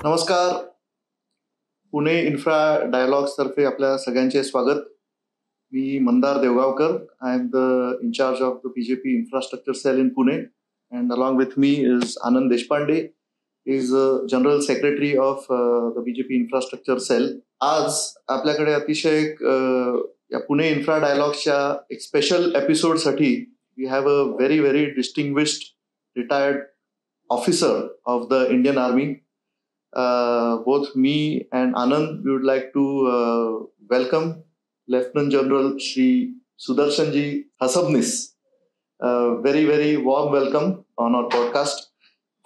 नमस्कार. Pune infra dialogues तर्फे आपल्या सगळ्यांचे स्वागत. मी Mandar Devgaonkar. I am the incharge of the BJP infrastructure cell in Pune and along with me is Anand Deshpande, is general secretary of the BJP infrastructure cell. आज आपल्याकडे अतिशय या पुणे इन्फ्रा डायलॉग्सच्या एक स्पेशल एपिसोडसाठी we have a very very distinguished retired officer of the Indian army. Both me and Anand, we would like to welcome Lieutenant General Shri Sudarshanji Hasabnis. Very, very warm welcome on our podcast.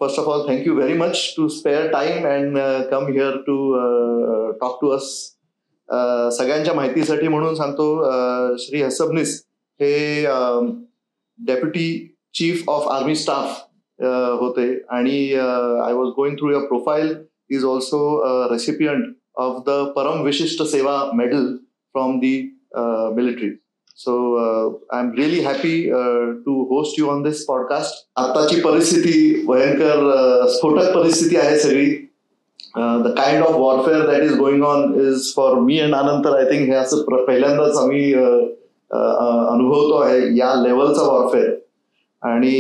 First of all, thank you very much to spare time and come here to talk to us. सगळ्यांच्या माहितीसाठी म्हणून सांगतो, श्री हसबनीस हे deputy chief of army staff होते आणि I was going through your profile. He is also a recipient of the Param Vishishta Seva medal from the military. So I'm really happy to host you on this podcast. आताची परिस्थिती भयंकर स्फोटक परिस्थिती आहे सगळी. The kind of warfare that is going on is for me and Anand, I think हे असं पहिल्यांदाच आम्ही अनुभवतो आहे या लेवलचा वॉरफेअर. आणि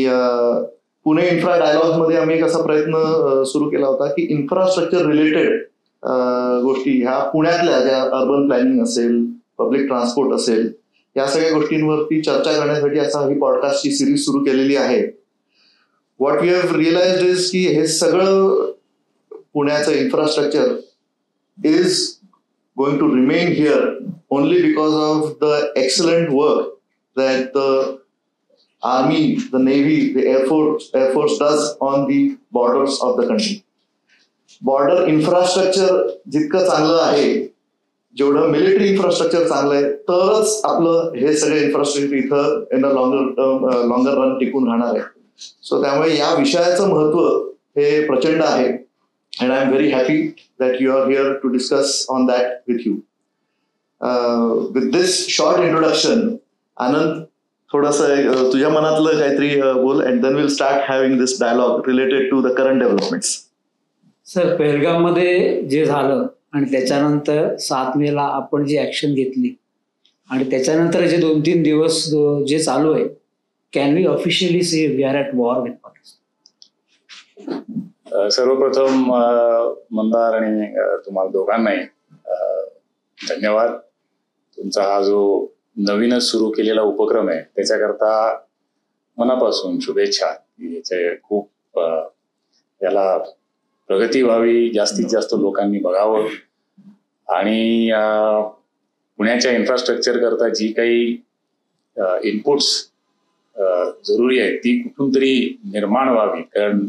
पुणे इन्फ्रा डायलॉग मध्ये आम्ही एक असा प्रयत्न सुरू केला होता की इन्फ्रास्ट्रक्चर रिलेटेड गोष्टी ह्या पुण्यातल्या ज्या अर्बन प्लॅनिंग असेल, पब्लिक ट्रान्सपोर्ट असेल, या सगळ्या गोष्टींवरती चर्चा करण्यासाठी असा ही पॉडकास्टची सिरीज सुरू केलेली आहे. What we have realized is की हे सगळं पुण्याचं infrastructure is going to remain here only because of the excellent work that the Army, the Navy, the Air Force does on the borders of the country. Border infrastructure जितकं चांगलं आहे, जेवढं military infrastructure चांगलं आहे, तरच आपलं हे सगळे इन्फ्रास्ट्रक्चर इथं इन अ लॉंगर रन टिकून राहणार आहे. सो त्यामुळे या विषयाचं महत्व हे प्रचंड आहे. And I am very happy that you are here to discuss on that with you. With this short introduction, Anand, थोडंसं तुझ्या मनातलं काहीतरी बोल and then will start having this dialogue related to the current developments. Sir, Pahalgam मध्ये जे झालं आणि त्याच्यानंतर 7 मेला आपण जी ऍक्शन घेतली आणि त्याच्यानंतर जे 2-3 दिवस जे चालू आहे, can we officially say we are at war with Pakistan? सर्वप्रथम मंदार आणि तुम्हाला दोघांनाही धन्यवाद. तुमचा हा जो नवीनच सुरू केलेला उपक्रम आहे त्याच्याकरता मनापासून शुभेच्छा. याचे खूप याला प्रगती व्हावी, जास्तीत जास्त लोकांनी बघावं आणि पुण्याच्या इन्फ्रास्ट्रक्चर करता जी काही इनपुट्स जरुरी आहेत ती कुठून तरी निर्माण व्हावी. कारण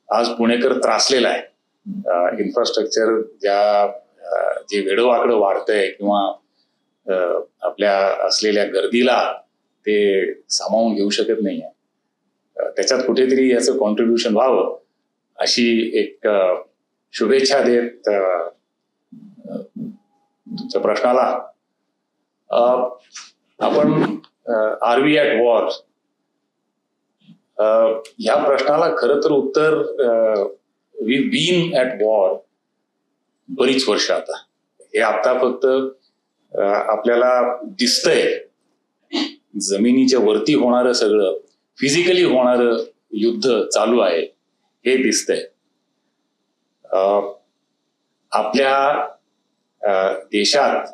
आज पुणेकर त्रासलेला आहे. इन्फ्रास्ट्रक्चर जे वेडोवाकडं वाढतंय किंवा आपल्या असलेल्या गर्दीला ते सामावून घेऊ शकत नाहीये. त्याच्यात कुठेतरी याचं कॉन्ट्रीब्युशन व्हावं अशी एक शुभेच्छा देत तुमच्या प्रश्नाला आपण आर वी ॲट वॉर ह्या प्रश्नाला खरं तर उत्तर वी बीन ॲट वॉर बरीच वर्ष आता. हे आता फक्त आपल्याला दिसतंय जमिनीच्या वरती होणारं सगळं फिजिकली होणारं युद्ध चालू आहे हे दिसतंय. आपल्या देशात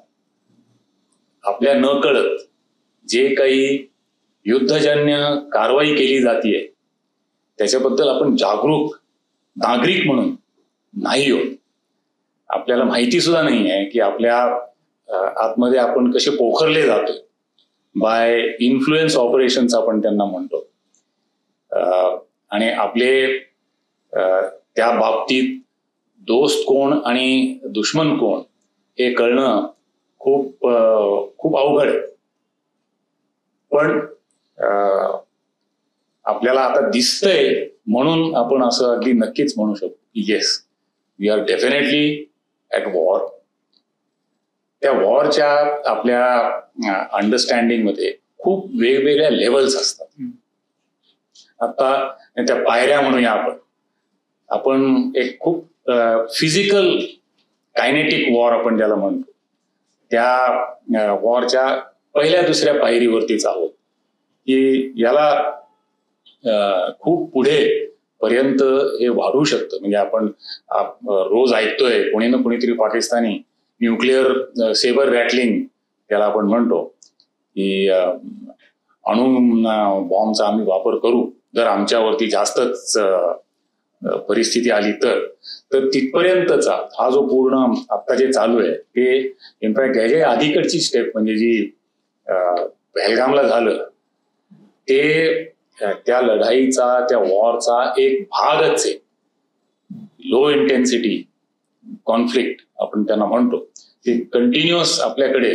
आपल्या नकळत जे काही युद्धजन्य कारवाई केली जातीये त्याच्याबद्दल आपण जागरूक नागरिक म्हणून नाही होत. आपल्याला माहिती सुद्धा नाही आहे की आपल्या आतमध्ये आपण कसे पोखरले जातो बाय इन्फ्लुएन्स ऑपरेशन्स आपण त्यांना म्हणतो. आणि आपले त्या बाबतीत दोस्त कोण आणि दुश्मन कोण हे कळणं खूप खूप अवघड आहे. पण आपल्याला आता दिसतंय म्हणून आपण असं अगदी नक्कीच म्हणू शकतो की yes, we are definitely at war. त्या वॉरच्या आपल्या अंडरस्टँडिंग मध्ये खूप वेगवेगळ्या लेवल्स असतात. आता त्या पायऱ्या म्हणूया आपण एक खूप फिजिकल कायनेटिक वॉर आपण ज्याला म्हणतो, त्या वॉरच्या पहिल्या दुसऱ्या पायरीवरतीच आहोत, की याला खूप पुढे पर्यंत हे वाढू शकतं. म्हणजे आपण रोज ऐकतोय कोणी ना कोणीतरी पाकिस्तानी न्यूक्लिअर सेबर रॅटलिंग त्याला आपण म्हणतो, की अणु बॉम्बचा आम्ही वापर करू जर आमच्यावरती जास्तच परिस्थिती आली तर तिथपर्यंतचा हा जो पूर्ण आता जे चालू आहे ते इनफॅक्ट ह्याच्या आधीकडची स्टेप म्हणजे जी पहलगामला झालं ते त्या लढाईचा, त्या वॉरचा एक भागच आहे. लो इंटेन्सिटी कॉन्फ्लिक्ट आपण त्यांना म्हणतो, ते कंटिन्युअस आपल्याकडे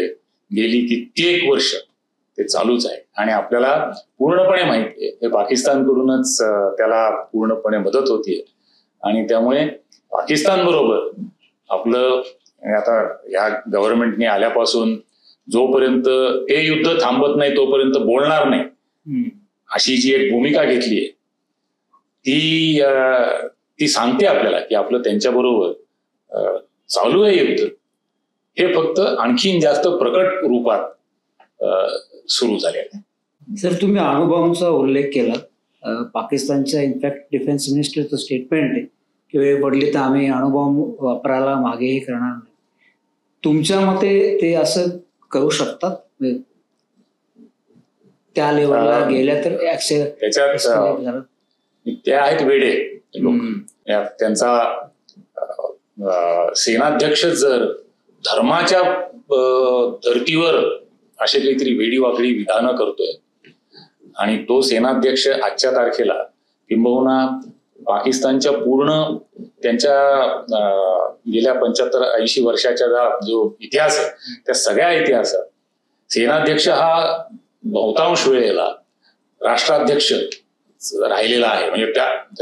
गेली कित्येक वर्ष ते चालूच आहे. आणि आपल्याला पूर्णपणे माहिती आहे हे पाकिस्तानकडूनच त्याला पूर्णपणे मदत होतीये. आणि त्यामुळे पाकिस्तान बरोबर आपलं आता या गव्हर्नमेंटने आल्यापासून जोपर्यंत ते युद्ध थांबत नाही तोपर्यंत बोलणार नाही अशी जी एक भूमिका घेतली आहे ती सांगते आपल्याला की आपलं त्यांच्याबरोबर चालू आहे युद्ध. हे फक्त आणखीन जास्त प्रकट रूपात सुरू झालेलं आहे. सर, तुम्ही अणुबॉम्बचा उल्लेख केला. पाकिस्तानच्या इनफॅक्ट डिफेन्स मिनिस्टरचं स्टेटमेंट आहे की वेळ पडली तर आम्ही अणुबॉम्ब वापरायला मागेही करणार नाही. तुमच्या मते ते असं करू शकतात? त्या लेवलला गेल्या तर त्याच्यात ते आहेत वेडे लोक. त्यांचा सेनाध्यक्ष जर धर्माच्या धर्तीवर असे काहीतरी वेडीवाकडी विधानं करतोय आणि तो सेनाध्यक्ष आजच्या तारखेला किंबहुना पाकिस्तानच्या पूर्ण त्यांच्या गेल्या 75-80 वर्षाच्या जो इतिहास आहे त्या सगळ्या इतिहासात सेनाध्यक्ष हा बहुतांश वेळेला राष्ट्राध्यक्ष राहिलेला आहे. म्हणजे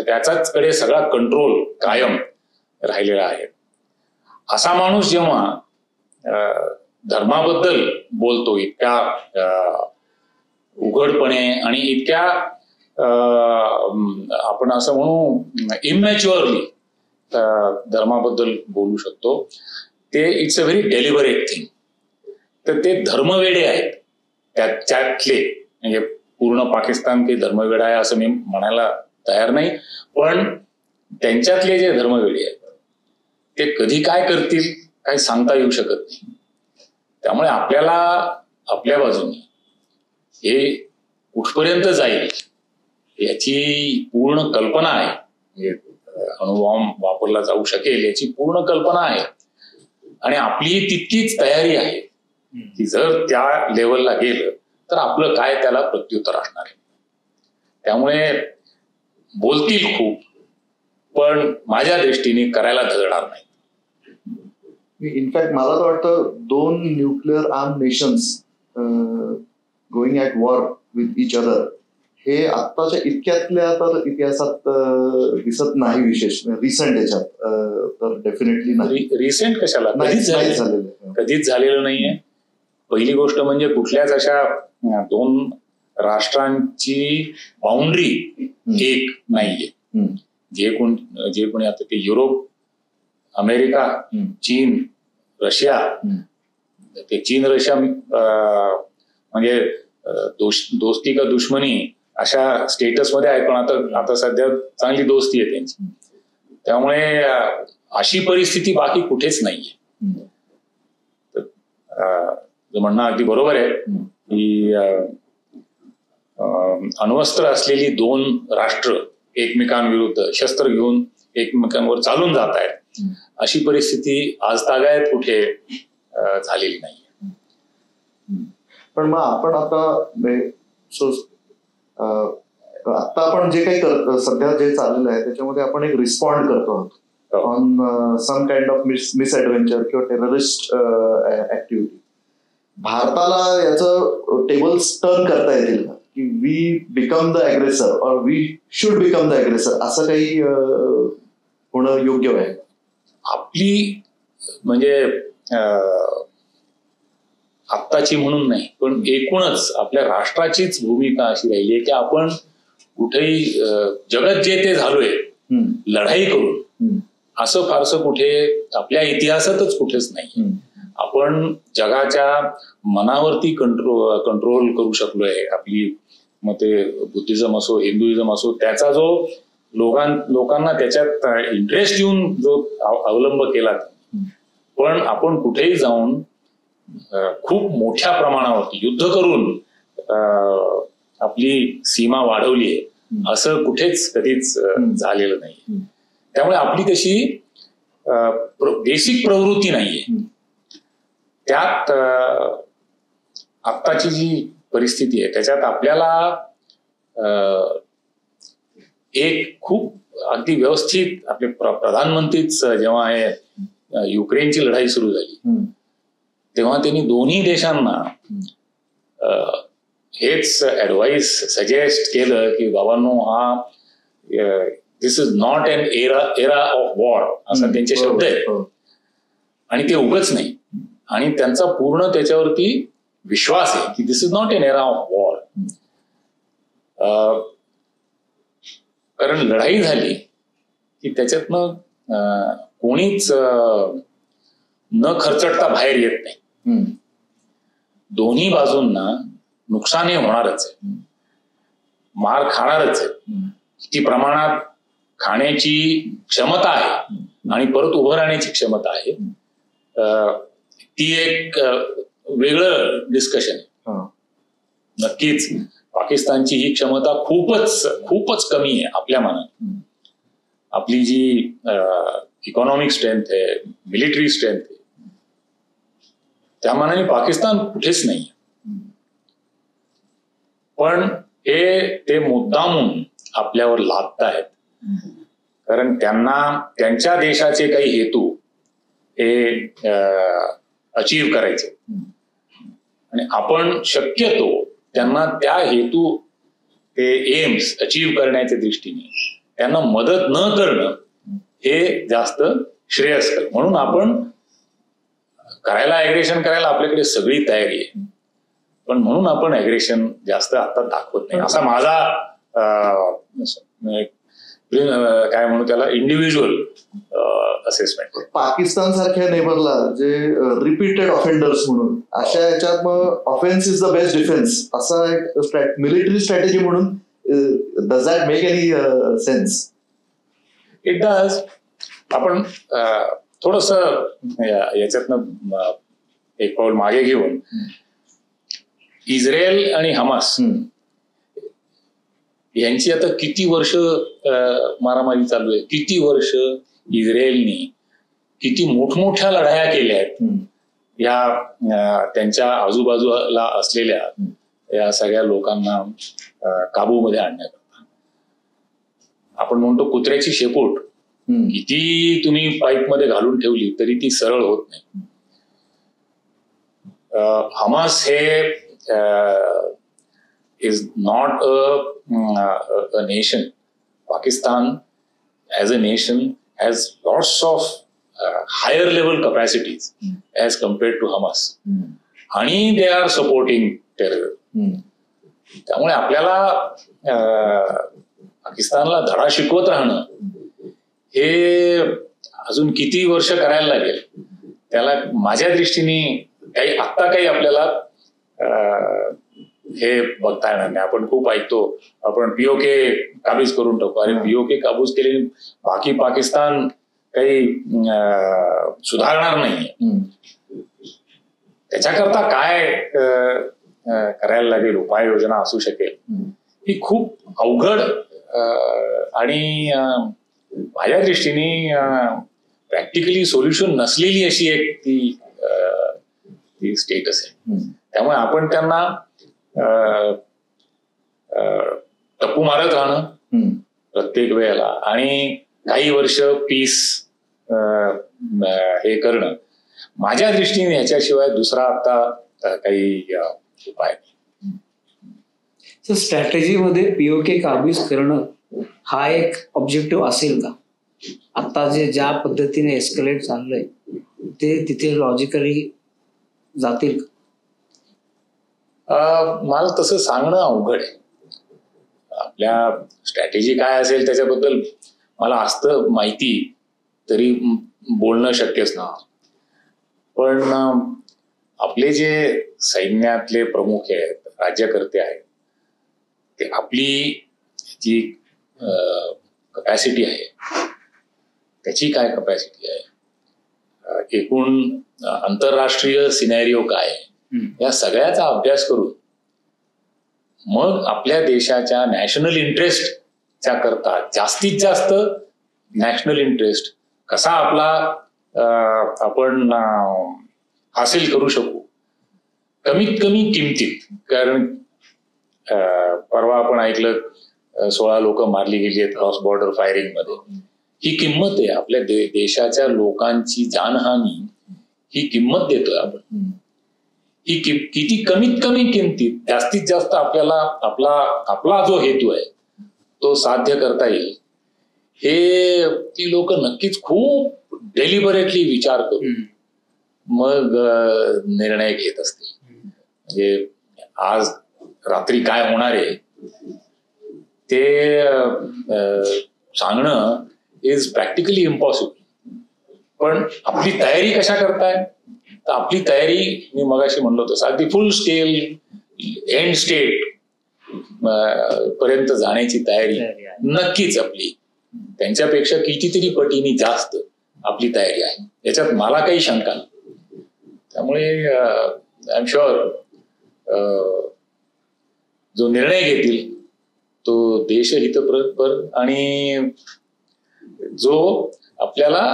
त्याचाच कडे सगळा कंट्रोल कायम राहिलेला आहे. असा माणूस जेव्हा धर्माबद्दल बोलतो इतक्या उघडपणे आणि इतक्या आपण असं म्हणू इमॅच्युअरली धर्माबद्दल बोलू शकतो, ते it's a very deliberate thing. तर ते धर्मवेडे आहेत त्यातले. म्हणजे पूर्ण पाकिस्तान काही धर्मवेडा आहे असं मी म्हणायला तयार नाही, पण त्यांच्यातले जे धर्मवेडे आहेत ते कधी काय करतील काही सांगता येऊ शकत नाही. त्यामुळे आपल्याला आपल्या बाजूने हे कुठपर्यंत जाईल याची पूर्ण कल्पना आहे. अणुबॉम्ब वापरला जाऊ शकेल याची पूर्ण कल्पना आहे आणि आपली तितकीच तयारी आहे की जर त्या लेवलला गेलं तर आपलं काय त्याला प्रत्युत्तर असणार आहे. त्यामुळे बोलतील खूप, पण माझ्या दृष्टीने करायला धडणार नाही. इनफॅक्ट मला तर वाटतं 2 nuclear arm nations going at war with each other हे आत्ताच्या इतक्यातल्या तर इतिहासात दिसत नाही. विशेष रिसेंट याच्यात तर डेफिनेटली नाही. रिसेंट कशाला, कधीच झालेलं नाहीये. पहिली गोष्ट म्हणजे कुठल्याच अशा 2 राष्ट्रांची बाउंड्री एक नाहीये. जे कोणी आता ते युरोप, अमेरिका, चीन, रशिया, ते चीन रशिया म्हणजे दोस्ती का दुश्मनी अशा स्टेटसमध्ये आहे, पण आता सध्या चांगली दोस्ती आहे त्यांची. त्यामुळे अशी परिस्थिती बाकी कुठेच नाहीये. म्हणणं अगदी बरोबर आहे की अण्वस्त्र असलेली 2 राष्ट्र एकमेकांविरुद्ध शस्त्र घेऊन एकमेकांवर चालून जात आहेत अशी परिस्थिती आज तागायत कुठे झालेली नाही. पण मग आपण आता आपण जे काही सध्या जे चाललेलं आहे त्याच्यामध्ये आपण एक रिस्पॉन्ड करतो आहोत ऑन सम काइंड ऑफ मिसएडव्हेंचर किंवा टेररिस्ट ऍक्टिव्हिटी. भारताला याचं टेबल्स टर्न करता येतील का की वी बिकम द अग्रेसर और वी शुड बिकम द अग्रेसर, असं काही होणं योग्य आहे? आपली म्हणजे आत्ताची म्हणून नाही पण एकूणच आपल्या राष्ट्राचीच भूमिका अशी राहिली आहे की आपण कुठेही जगत जे ते झालोय लढाई करून असं फारसं कुठे आपल्या इतिहासातच कुठेच नाही. आपण जगाच्या मनावरती कंट्रोल करू शकलोय. आपली मग ते बुद्धिझम असो, हिंदुइझम असो, त्याचा जो लोकांना त्याच्यात इंटरेस्ट येऊन जो अवलंब केला, पण आपण कुठेही जाऊन खूप मोठ्या प्रमाणावरती युद्ध करून आपली सीमा वाढवली आहे असं कुठेच कधीच झालेलं नाही. त्यामुळे आपली तशी बेसिक प्रवृत्ती नाहीये. त्यात आत्ताची जी परिस्थिती आहे त्याच्यात आपल्याला एक खूप अगदी व्यवस्थित आपले प्रधानमंत्रीच जेव्हा हे युक्रेनची लढाई सुरू झाली तेव्हा त्यांनी दोन्ही देशांना हेच ऍडवाइस सजेस्ट केलं की बाबांनो, हा this is not an era of war असं त्यांचे शब्द आहेत. आणि ते उगच नाही. आणि त्यांचा पूर्ण त्याच्यावरती विश्वास आहे की this is not an era of war. कारण लढाई झाली की त्याच्यातनं कोणीच न खर्चटता बाहेर येत नाही. दोन्ही बाजूंना नुकसान हे होणारच आहे, मार खाणारच आहे. किती प्रमाणात खाण्याची क्षमता आहे आणि परत उभं राहण्याची क्षमता आहे ती एक वेगळं डिस्कशन आहे. नक्कीच पाकिस्तानची ही क्षमता खूपच कमी आहे आपल्या मानाने. आपली जी इकॉनॉमिक स्ट्रेंथ आहे, मिलिटरी स्ट्रेंथ आहे, त्या मानाने पाकिस्तान कुठेच नाही. पण ते मुद्दामून आपल्यावर लादतायत कारण त्यांना त्यांच्या देशाचे काही हेतू हे अचीव्ह करायचे आणि आपण शक्यतो त्यांना त्या हेतू ते एम्स अचीव्ह करण्याच्या दृष्टीने त्यांना मदत न करणं हे जास्त श्रेयस्कर. म्हणून आपण ॲग्रेशन करायला आपल्याकडे सगळी तयारी आहे, पण म्हणून आपण ॲग्रेशन जास्त आता दाखवत नाही असा माझा काय म्हणू त्याला इंडिव्हिज्युअल असेसमेंट. पाकिस्तान सारख्या नेबरला जे रिपीटेड ऑफेंडर्स म्हणून अशा याच्यात मग offence is the best defence असा एक मिलिटरी स्ट्रॅटेजी म्हणून does that make any sense? It does. आपण थोडस याच्यातनं एक पाऊल मागे घेऊन इस्रायल आणि हमास यांची आता किती वर्ष मारामारी चालू आहे. किती वर्ष इस्रायलनी किती मोठमोठ्या लढाया केल्या आहेत या त्यांच्या आजूबाजूला असलेल्या या सगळ्या लोकांना काबूमध्ये आणण्याकरता. आपण म्हणतो कुत्र्याची शेपूट किती तुम्ही पाईप मध्ये घालून ठेवली तरी ती सरळ होत नाही. हमास हे is not a nation. Pakistan as a nation has lots of higher level capacities as compared to Hamas. आणि they are supporting terror. त्यामुळे आपल्याला पाकिस्तानला धडा शिकवत राहणं हे अजून किती वर्ष करायला लागेल. त्याला माझ्या दृष्टीने काही आपल्याला हे बघता येणार नाही. आपण खूप ऐकतो आपण पीओके काबीज करून टाकू. अरे पीओके काबूज केले बाकी पाकिस्तान काही सुधारणार नाही. त्याच्याकरता काय करायला लागेल, उपाययोजना असू शकेल ही खूप अवघड आणि माझ्या दृष्टीने प्रॅक्टिकली सोल्युशन नसलेली अशी एक ती स्टेटस आहे. त्यामुळे आपण त्यांना टप्पू मारत राहणं प्रत्येक वेळेला आणि काही वर्ष पीस हे करणं माझ्या दृष्टीने ह्याच्याशिवाय दुसरा आता काही उपाय नाही. स्ट्रॅटेजीमध्ये पीओके काबीज करणं हा एक ऑब्जेक्टिव्ह असेल का? आता ज्या पद्धतीने एस्केलेट चाललंय ते तिथे लॉजिकली जातील का? मला तसं सांगणं अवघड आहे. आपल्या स्ट्रॅटेजी काय असेल त्याच्याबद्दल मला असतं माहिती, तरी बोलणं शक्यच नव्हतं. पण आपले जे सैन्यातले प्रमुख आहेत, राज्यकर्ते आहेत, ते आपली जी कपॅसिटी आहे त्याची काय कपॅसिटी आहे, एकूण आंतरराष्ट्रीय सिनॅरिओ काय आहे, या सगळ्याचा अभ्यास करून मग आपल्या देशाच्या नॅशनल इंटरेस्टच्या करता जास्तीत जास्त नॅशनल इंटरेस्ट कसा आपला आपण हासिल करू शकू कमीत कमी किमतीत. कारण परवा आपण ऐकलं 16 लोक मारली गेली आहेत क्रॉस बॉर्डर फायरिंग मध्ये. ही किंमत आहे आपल्या देशाच्या लोकांची जानहानी, ही किंमत देतोय आपण. ही किती कमीत कमी किमतीत जास्तीत जास्त आपल्याला आपला जो हेतू आहे तो साध्य करता येईल, हे ती लोक नक्कीच खूप डेलिबरेटली विचार करून मग निर्णय घेत असतील. म्हणजे आज रात्री काय होणार आहे ते सांगणं इज प्रॅक्टिकली इम्पॉसिबल. पण आपली तयारी कशा करताय, तर आपली तयारी मी मगाशी म्हणलो तसं अगदी फुल स्केल एंड स्टेट पर्यंत जाण्याची तयारी नक्कीच आपली त्यांच्यापेक्षा कितीतरी पटीने जास्त आपली तयारी आहे, याच्यात मला काही शंका नाही. त्यामुळे आय एम शुअर जो निर्णय घेतील तो देशहितपर आणि जो आपल्याला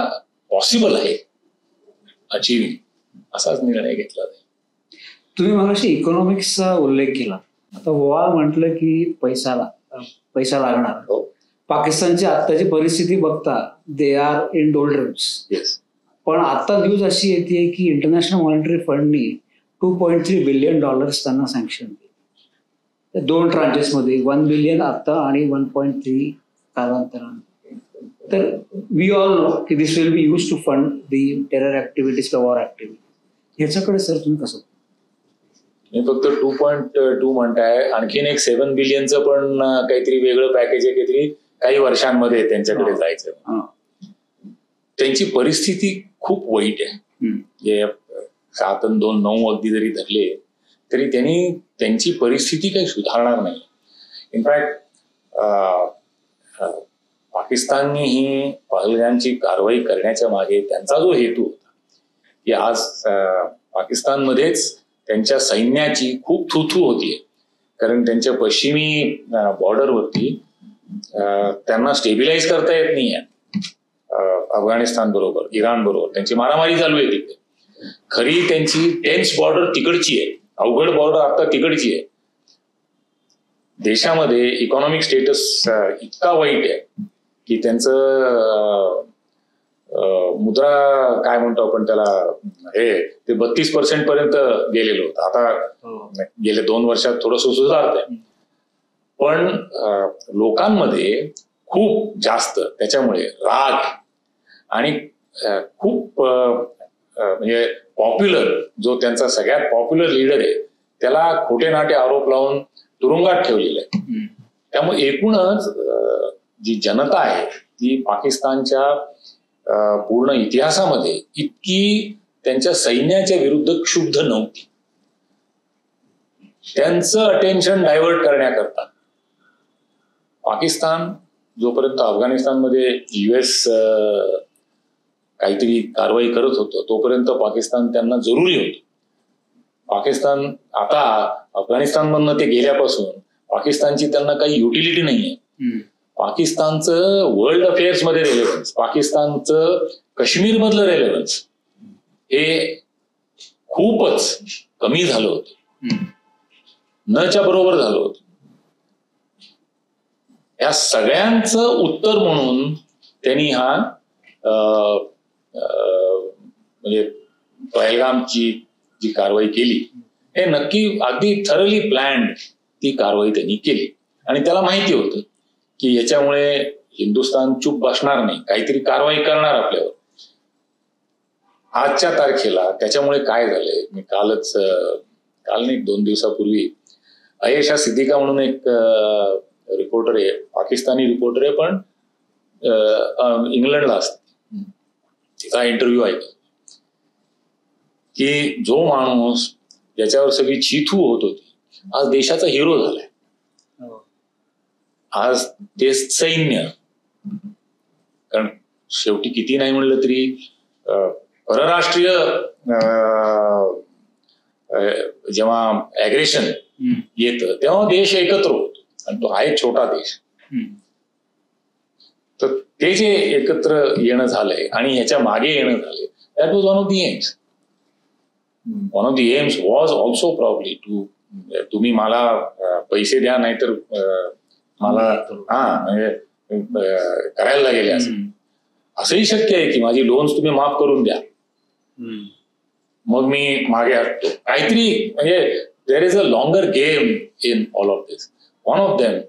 पॉसिबल आहे अचीविंग असाच निर्णय घेतला जाईल. तुम्ही मगाशी इकॉनॉमिक्सचा उल्लेख केला. आता वॉर म्हटलं की पैसा लागणार. हो. पाकिस्तानची आत्ताची परिस्थिती बघता दे आर इन डोल्ड्रम्स. येस. पण आता न्यूज अशी येते की इंटरनॅशनल मॉनिटरी फंडनी $2.3 बिलियन त्यांना सँक्शन दिले 2 ट्रांचेसमध्ये, 1 बिलियन आता आणि 1.3 कालांतराने. तर वी ऑल नो की this will be use to fund the terror activities किंवा वॉर ऍक्टिव्हिटीज. ह्याच्याकडे सर तुम्ही कसं? मी फक्त 2.2 म्हणताय, आणखीन एक 7 बिलियनचं पण काहीतरी वेगळं पॅकेज आहे, काहीतरी काही वर्षांमध्ये त्यांच्याकडे जायचं. त्यांची परिस्थिती खूप वाईट आहे. 7 आणि 2 9 अगदी जरी धरले तरी त्यांची परिस्थिती काही सुधारणार नाही. इनफॅक्ट पाकिस्ताननी ही पहलगामची कारवाई करण्याच्या मागे त्यांचा जो हेतू होता की आज पाकिस्तानमध्येच त्यांच्या सैन्याची खूप थुथू होतीये. कारण त्यांच्या पश्चिमी बॉर्डरवरती त्यांना स्टेबिलाइज करता येत नाहीये. अफगाणिस्तान बरोबर, इराण बरोबर त्यांची मारामारी चालू आहे तिथे. खरी त्यांची टेन्स बॉर्डर तिकडची आहे, अवघड बॉर्डर आता तिकडची आहे. देशामध्ये इकॉनॉमिक स्टेटस इतका वाईट आहे की त्यांचं मुद्रा काय म्हणतो आपण त्याला, ते 32% पर्यंत गेलेलं होतं. आता गेल्या 2 वर्षात थोडंसं सुधारतंय. पण लोकांमध्ये खूप जास्त त्याच्यामुळे राग आणि खूप म्हणजे पॉप्युलर जो त्यांचा सगळ्यात पॉप्युलर लीडर आहे त्याला खोटे नाटे आरोप लावून तुरुंगात ठेवलेले आहे. त्यामुळे एकूणच जी जनता आहे ती पाकिस्तानच्या पूर्ण इतिहासामध्ये इतकी त्यांच्या सैन्याच्या विरुद्ध क्षुब्ध नव्हती. त्यांचं अटेन्शन डायव्हर्ट करण्याकरता पाकिस्तान जोपर्यंत अफगाणिस्तानमध्ये US काहीतरी कारवाई करत होतं तोपर्यंत पाकिस्तान त्यांना जरुरी होतं. पाकिस्तान आता अफगाणिस्तानमधनं ते गेल्यापासून पाकिस्तानची त्यांना काही युटिलिटी नाहीये. पाकिस्तानचं वर्ल्ड अफेअर्स मध्ये रेलेव्हन्स, पाकिस्तानचं काश्मीर मधलं रेलेव्हन्स हे खूपच कमी झालं होतं, नच्या बरोबर झालं होतं. या सगळ्यांचं उत्तर म्हणून त्यांनी हा म्हणजे पहलगामची जी कारवाई केली हे नक्की अगदी थरली प्लॅन्ड ती कारवाई त्यांनी केली. आणि त्याला माहिती होतं की याच्यामुळे हिंदुस्थान चूप बसणार नाही, काहीतरी कारवाई करणार आपल्यावर. आजच्या तारखेला त्याच्यामुळे काय झालंय, मी काल नाही 2 दिवसापूर्वी अयेशा सिद्दीका म्हणून एक रिपोर्टर आहे, पाकिस्तानी रिपोर्टर आहे पण इंग्लंडला असते. तिचा इंटरव्ह्यू ऐकला की जो माणूस ज्याच्यावर सगळी चिथू होत होती आज देशाचा हिरो झालाय. आज ते सैन्य, कारण शेवटी किती नाही म्हणलं तरी परराष्ट्रीय जेव्हा ऍग्रेशन येतं तेव्हा देश एकत्र होतो आणि तो आहे छोटा देश. तर ते जे एकत्र येणं झालंय आणि ह्याच्या मागे येणं झालंय, that was one of the aims. One of the aims was also probably to, तुम्ही मला पैसे द्या नाहीतर मला म्हणजे करायला लागेल असंही शक्य आहे की माझी लोन्स तुम्ही माफ करून द्या, मग मी मागे हटतो काहीतरी. म्हणजे there is a longer game in all of this. One of them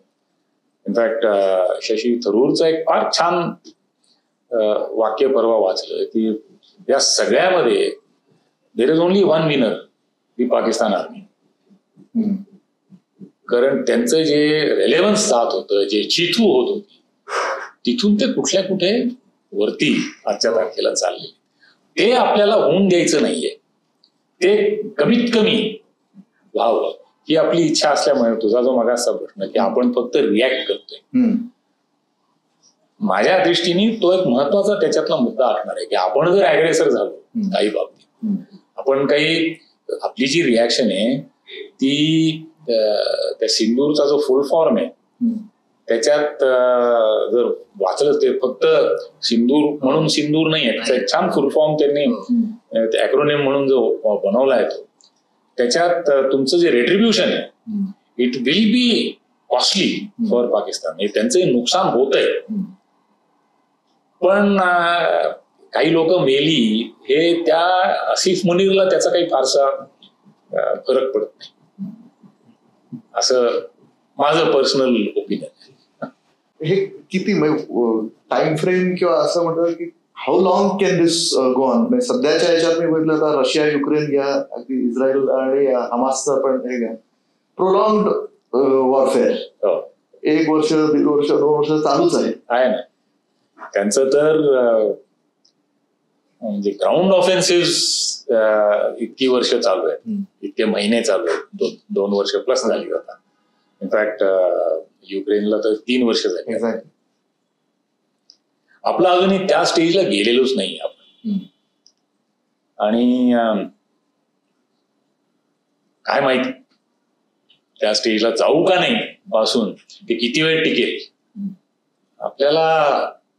in fact Shashi थरूरचं एक फार छान वाक्य परवा वाचलं की या सगळ्यामध्ये there is only one winner, the Pakistan army. कारण त्यांचं जे रेलेव्हन्स जात होतं, जे चिथू होत होती, तिथून ते कुठल्या कुठे वरती आजच्या तारखेला चालले. ते आपल्याला होऊन द्यायचं नाहीये. ते कमीत कमी व्हावं ही आपली इच्छा असल्यामुळे तुझा जो मगाचा प्रश्न की आपण फक्त रिॲक्ट करतोय, माझ्या दृष्टीने तो एक महत्वाचा त्याच्यातला मुद्दा असणार आहे की आपण जर ऍग्रेसर झालो काही बाबतीत, आपण काही आपली जी रिॲक्शन आहे ती त्या सिंदूरचा जो फुल फॉर्म आहे त्याच्यात जर वाचलं ते फक्त सिंदूर म्हणून सिंदूर नाही आहे, त्याचा एक छान फुल फॉर्म त्यांनी ऍक्रोनिम म्हणून जो बनवला आहे तो, त्याच्यात तुमचं जे रेट्रिब्युशन आहे it will be costly for Pakistan. म्हणजे त्यांचं नुकसान होत आहे. पण काही लोक मेली हे त्या आसिफ मुनीरला त्याचा काही फारसा फरक पडत नाही, असं माझं पर्सनल ओपिनियन आहे. हे किती टाइम फ्रेम किंवा असं म्हणतात की how long can this go on? म्हणजे सध्याच्या याच्यात मी बघितलं तर रशिया युक्रेन घ्या, अगदी इस्रायल आणि हमासचा पण हे घ्या, प्रोलॉंग्ड वॉरफेअर 1 वर्ष 1.5 वर्ष 2 वर्ष चालूच आहे ना. त्यांचं तर म्हणजे ग्राउंड ऑफेन्सिव्ह इतकी वर्ष चालू आहे, इतके महिने चालू आहेत, 2 वर्ष प्लस झाली होता. इनफॅक्ट युक्रेनला तर 3 वर्ष झाली. आपलं अजूनही त्या स्टेजला गेलेलोच नाही आपण. आणि काय माहिती त्या स्टेजला जाऊ का नाही पासून ते किती वेळ टिकेल आपल्याला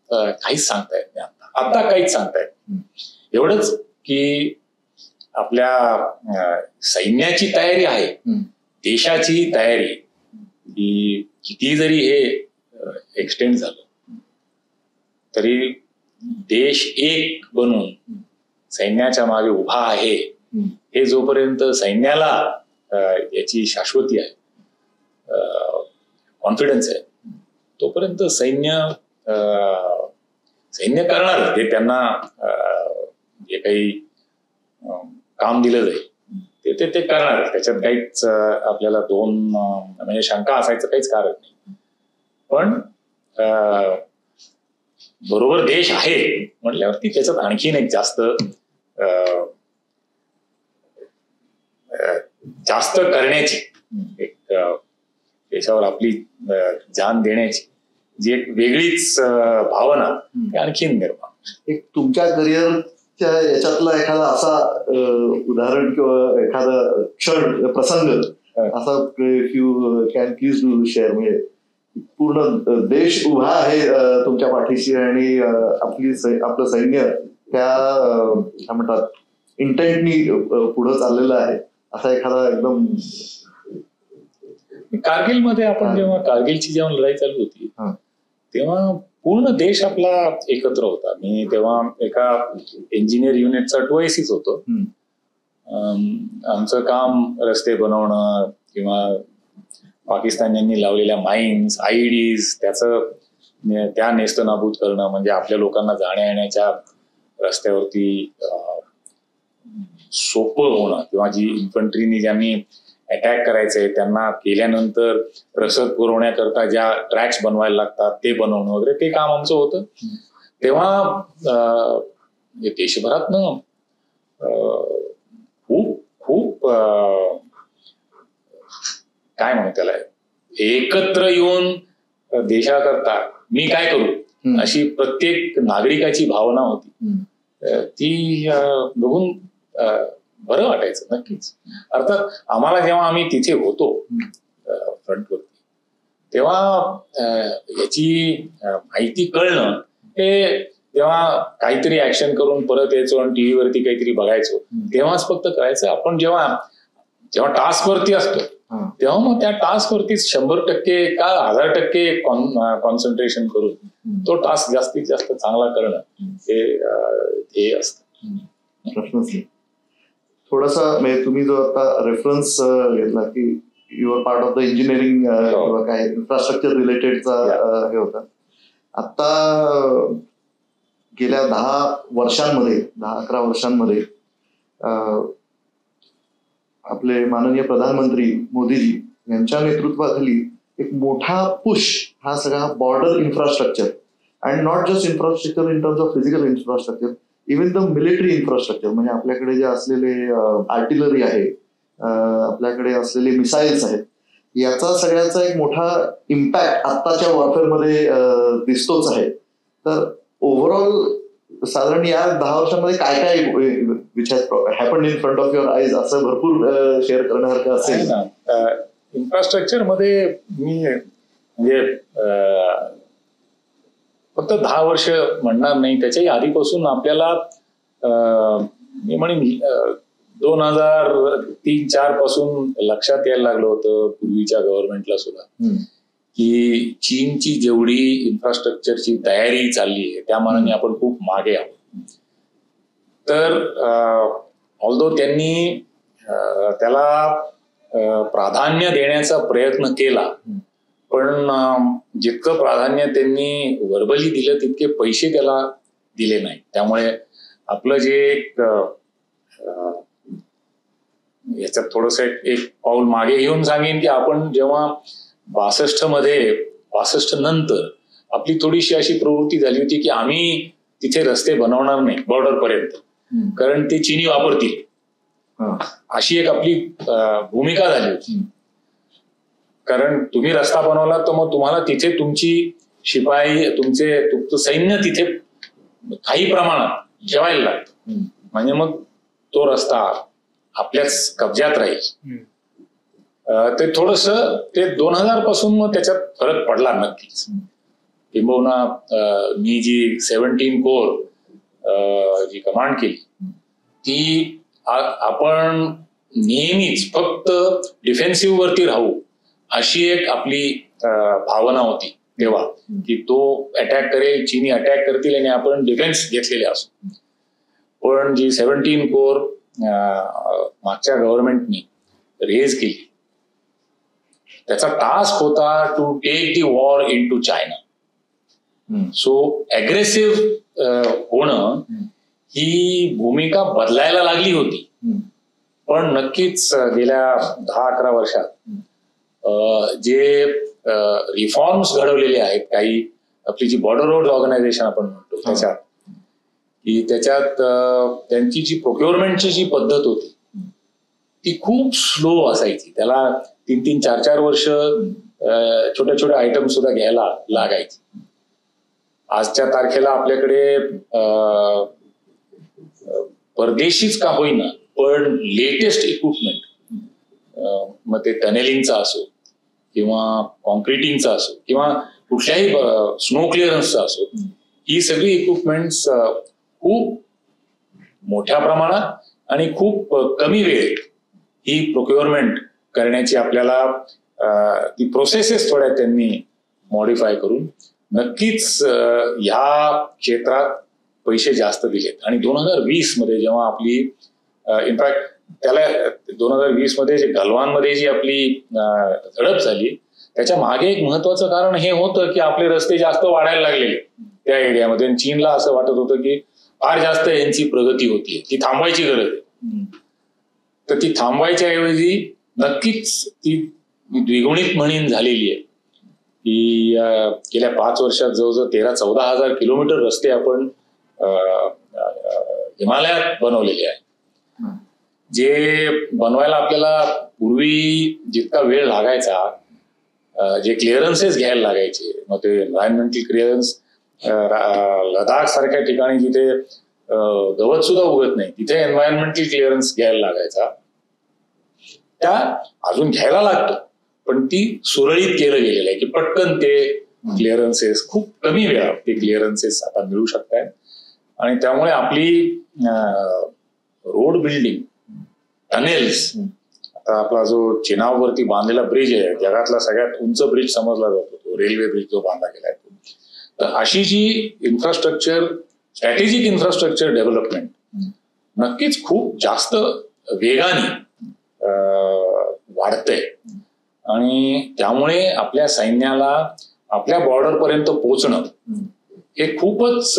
काहीच सांगता येत नाही. आता काहीच सांगता येत नाही. एवढंच की आपल्या सैन्याची तयारी आहे, देशाची तयारी की किती जरी हे एक्सटेंड झालं तरी देश एक बनून सैन्याच्या मागे उभा आहे हे जोपर्यंत सैन्याला याची शाश्वती आहे, कॉन्फिडन्स आहे, तोपर्यंत सैन्य करणार ते त्यांना जे काही काम दिलं जाईल ते करणार. त्याच्यात काहीच आपल्याला म्हणजे शंका असायचं काहीच कारण नाही. पण बरोबर देश आहे म्हटल्यावरती त्याच्यात आणखीन एक जास्त करण्याची, एक देशावर आपली जान देण्याची जी एक वेगळीच भावना आणखीन निर्माण. एक तुमच्या करिअरच्या याच्यातला एखादा असा उदाहरण किंवा एखादा क्षण प्रसंग असा you can please do share. म्हणजे पूर्ण देश उभा आहे तुमच्या पाठीशी आणि आपलं सैन्य त्या काय म्हणतात इंटेंटनी पुढे चाललेलं आहे, असा एखादा एकदम. कारगिलमध्ये आपण जेव्हा कारगिलची लढाई चालू होती तेव्हा पूर्ण देश आपला एकत्र होता. मी तेव्हा एका इंजिनियर युनिटचा 2ICच होतो. आमचं काम रस्ते बनवणं किंवा पाकिस्तान्यांनी लावलेल्या माइन्स, IEDs त्या नेस्तनाबूत करणं, म्हणजे आपल्या लोकांना जाण्या येण्याच्या रस्त्यावरती सोपं होणं, किंवा जी इन्फंट्रीनी ज्यांनी अटॅक करायचंय त्यांना केल्यानंतर रसद पुरवण्याकरता ज्या ट्रॅक्स बनवायला लागतात ते बनवणं वगैरे, ते काम आमचं होतं. तेव्हा देशभरातनं खूप खूप काय म्हणू त्याला, एकत्र येऊन देशाकरता मी काय करू अशी प्रत्येक नागरिकाची भावना होती. ती बघून बरं वाटायचं नक्कीच. अर्थात आम्हाला जेव्हा आम्ही तिथे होतो फ्रंटवरती, तेव्हा याची माहिती कळणं हे जेव्हा काहीतरी ऍक्शन करून परत यायचो आणि टीव्हीवरती काहीतरी बघायचो तेव्हाच फक्त कळायचं. आपण जेव्हा टास्कवरती असतो तेव्हा मग त्या टास्कवरती 100% का 1000% कॉन्सन्ट्रेशन करून तो टास्क जास्तीत जास्त चांगला करणं हे असतं. प्रश्नच नाही. थोडासा म्हणजे तुम्ही जो आता रेफरन्स घेतला की your part of the engineering किंवा काय इन्फ्रास्ट्रक्चर रिलेटेडचा हे होता. आता गेल्या 10-11 वर्षांमध्ये आपले माननीय प्रधानमंत्री मोदीजी यांच्या नेतृत्वाखाली एक मोठा पुश हा सगळा border infrastructure and not just infrastructure in terms of physical infrastructure, even the military infrastructure, म्हणजे आपल्याकडे जे असलेले आर्टिलरी आहे, आपल्याकडे असलेले मिसाईल्स आहेत, याचा सगळ्याचा एक मोठा इम्पॅक्ट आत्ताच्या वॉरफेअरमध्ये दिसतोच आहे. तर ओव्हरऑल साधारण या 10 वर्षांमध्ये काय काय which has happened in front of your eyes असं भरपूर शेअर करण्यासारखं असेल ना. इन्फ्रास्ट्रक्चर मध्ये मी म्हणजे फक्त 10 वर्ष म्हणणार नाही, त्याच्याही आधीपासून आपल्याला मी म्हणेन 2003-04 पासून लक्षात यायला लागलं होतं पूर्वीच्या गव्हर्नमेंटला सुद्धा की चीनची जेवढी इन्फ्रास्ट्रक्चरची तयारी चालली आहे त्या मानाने आपण खूप मागे आहोत. तर ऑल्दो त्यांनी त्याला प्राधान्य देण्याचा प्रयत्न केला, पण जितकं प्राधान्य त्यांनी व्हर्बली दिलं तितके पैसे त्याला दिले नाही. त्यामुळे आपलं जे एक याच्यात थोडस एक पाऊल मागे घेऊन सांगेन की आपण जेव्हा 62 नंतर आपली थोडीशी अशी प्रवृत्ती झाली होती की आम्ही तिथे रस्ते बनवणार नाही बॉर्डर पर्यंत, कारण ते चीनी वापरतील, अशी एक आपली भूमिका झाली होती. कारण तुम्ही रस्ता बनवला तर मग तुम्हाला तिथे तुमची शिपाई तुमचं सैन्य तिथे काही प्रमाणात जेवायला लागतं, म्हणजे मग तो रस्ता आपल्याच कब्जात राहील. ते थोडस ते 2000 पासून मग त्याच्यात फरक पडला नक्कीच. किंबहुना मी जी 17 कोर जी कमांड केली ती आपण नेहमीच फक्त डिफेन्सिव्ह वरती राहू अशी एक आपली भावना होती तेव्हा, की तो अटॅक करेल, चीनी अटॅक करतील आणि आपण डिफेन्स घेतलेले असू. पण जी 17 कोर मागच्या गव्हर्नमेंटनी रेज केली त्याचा टास्क होता to take the war into China. So aggressive होणं ही भूमिका बदलायला लागली होती. पण नक्कीच गेल्या 10-11 वर्षात जे रिफॉर्म्स घडवलेले आहेत, काही आपली जी बॉर्डर रोड ऑर्गनायझेशन आपण म्हणतो त्याच्यात त्यांची जी प्रोक्युअरमेंटची जी पद्धत होती ती खूप स्लो असायची. त्याला 3-4 वर्ष छोट्या छोट्या आयटम सुद्धा घ्यायला लागायचे. आजच्या तारखेला आपल्याकडे परदेशीच का होईना पण लेटेस्ट इक्विपमेंट, मग ते टनेलिंगचा असो किंवा कॉन्क्रिटिंगचा असो किंवा कुठल्याही स्नो क्लिअरन्सचा असो, ही सगळी इक्विपमेंट्स खूप मोठ्या प्रमाणात आणि खूप कमी वेळेत ही प्रोक्युअरमेंट करण्याची आपल्याला ती प्रोसेसेस थोड्या त्यांनी मॉडिफाय करून नक्कीच ह्या क्षेत्रात पैसे जास्त दिलेत. आणि 2020 मध्ये जेव्हा आपली इनफॅक्ट त्याला 2020 मध्ये जे गलवानमध्ये जी आपली झडप झाली त्याच्या मागे एक महत्वाचं कारण हे होतं की आपले रस्ते जास्त वाढायला लागलेले त्या एरियामध्ये. चीनला असं वाटत होतं की फार जास्त यांची प्रगती होतीये, ती थांबवायची गरज आहे. तर ती थांबवायच्या ऐवजी नक्कीच ती द्विगुणित म्हणीन झालेली आहे की गेल्या 5 वर्षात जवळजवळ 13-14 हजार किलोमीटर रस्ते आपण हिमालयात बनवलेली आहे. जे बनवायला आपल्याला पूर्वी जितका वेळ लागायचा, जे क्लिअरन्सेस घ्यायला लागायचे, मग ते एन्व्हायरमेंटल क्लिअरन्स लडाख सारख्या ठिकाणी जिथे गवत सुद्धा उगत नाही तिथे एन्व्हायरमेंटल क्लिअरन्स घ्यायला लागायचा, त्या अजून घ्यायला लागतो, पण ती सुरळीत केलं गेलेलं आहे की पटकन ते क्लिअरन्सेस खूप कमी वेळात ते क्लिअरन्सेस आता मिळू शकतात. आणि त्यामुळे आपली रोड बिल्डिंग, टनेल्स, आता आपला जो चिनाबवरती बांधलेला ब्रिज आहे, जगातला सगळ्यात उंच ब्रिज समजला जातो, तो रेल्वे ब्रिज जो बांधला गेलाय, तर अशी जी इन्फ्रास्ट्रक्चर, स्ट्रॅटेजिक इन्फ्रास्ट्रक्चर डेव्हलपमेंट नक्कीच खूप जास्त वेगाने वाढतंय. आणि त्यामुळे आपल्या सैन्याला आपल्या बॉर्डर पर्यंत पोहोचणं हे खूपच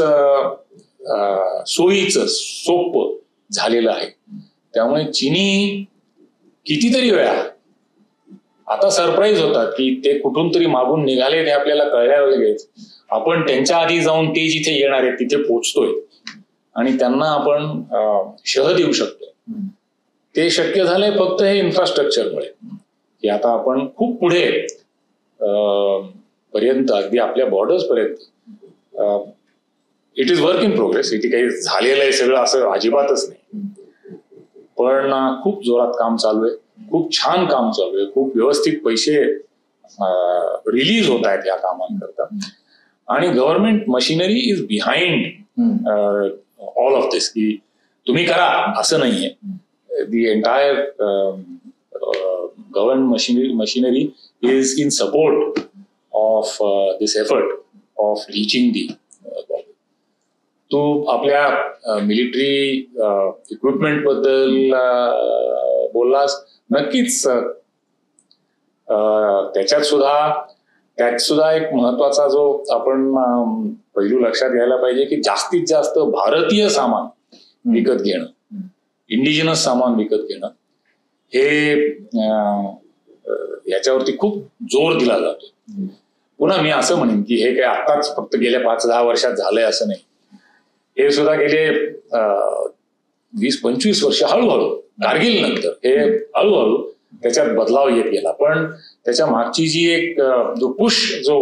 सोयीचं, सोपं झालेलं आहे. त्यामुळे चीनी कितीतरी वेळा आता सरप्राईज होतात की ते कुठून तरी मागून निघाले, ते आपल्याला कळल्यावर लगेच आपण त्यांच्या आधी जाऊन ते जिथे येणार आहेत तिथे पोहोचतोय आणि त्यांना आपण शह देऊ शकतो. ते शक्य झालंय फक्त हे इन्फ्रास्ट्रक्चरमुळे, की आता आपण खूप पुढे पर्यंत, अगदी आपल्या बॉर्डर्स पर्यंत. It is work in progress, इथे काही झालेलं आहे सगळं असं अजिबातच नाही, पण खूप जोरात काम चालू आहे, खूप छान काम चालू आहे, खूप व्यवस्थित पैसे रिलीज होत आहेत या कामांकरता. आणि government machinery is behind all of this, की तुम्ही करा असं नाहीये. The entire government machinery is in support of this effort of reaching the. तू आपल्या मिलिटरी इक्विपमेंट बद्दल बोललास, नक्कीच त्याच्यात सुद्धा एक महत्वाचा जो आपण पैलू लक्षात घ्यायला पाहिजे की जास्तीत जास्त भारतीय सामान विकत घेणं, इंडिजिनस सामान विकत घेणं, हे याच्यावरती खूप जोर दिला जातो. पुन्हा मी असं म्हणेन की हे काय आताच फक्त गेल्या 5-10 वर्षात झालंय असं नाही, हे सुद्धा गेले 20-25 वर्ष हळूहळू, कारगिल नंतर हे हळूहळू त्याच्यात बदलाव येत गेला. पण त्याच्या मागची जी एक जो पुश जो